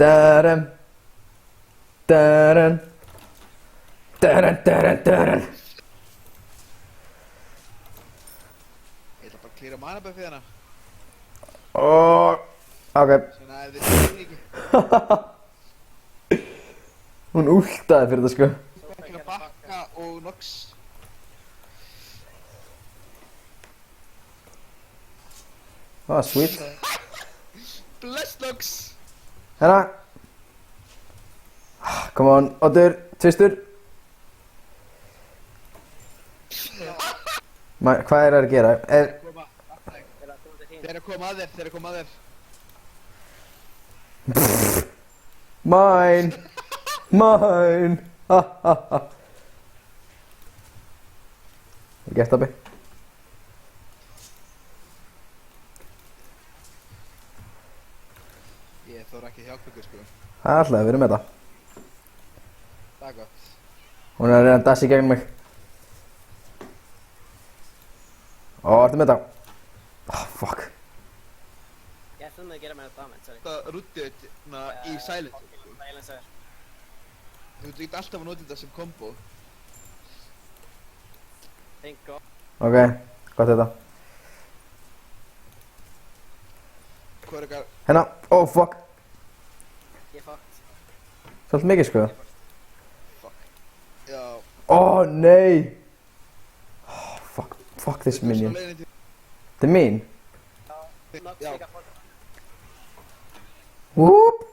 Tadam. Tadam. Tadam, tadam, tadam. Ég ætla bara að klíra manabuffið hérna. Ok. Svona ef þið séu ekki. Hún últaði fyrir það sko. Ekki að bakka og Nox. Sweet. Bless Nox. Hérna. Come on, Oddur, tvistur. Hvað er það að gera? Þeir eru að koma að þér. Mine! Mine! Ha ha ha. Ég gert það bygg. Ég þóra ekki að hjálpa ykkur sko. Það er alltaf, við erum með það. Það er gott. Hún er að reyna að dassi gegn mig. Ertu með það? Fuck. Ég ætlum að gera með þetta damage, sorry. Það rútti þetta í silent. Silencer. Þú veit alltaf að nota þetta sem combo. Thank god. Ok, gott þetta. Hvað er eitthvað? Hérna, fuck. Ég fucked. Svolítið mikið sko. Fuck. Já. Nei. Fuck this minion. Þetta er mín. Nox Já. líka fucked. Whoop.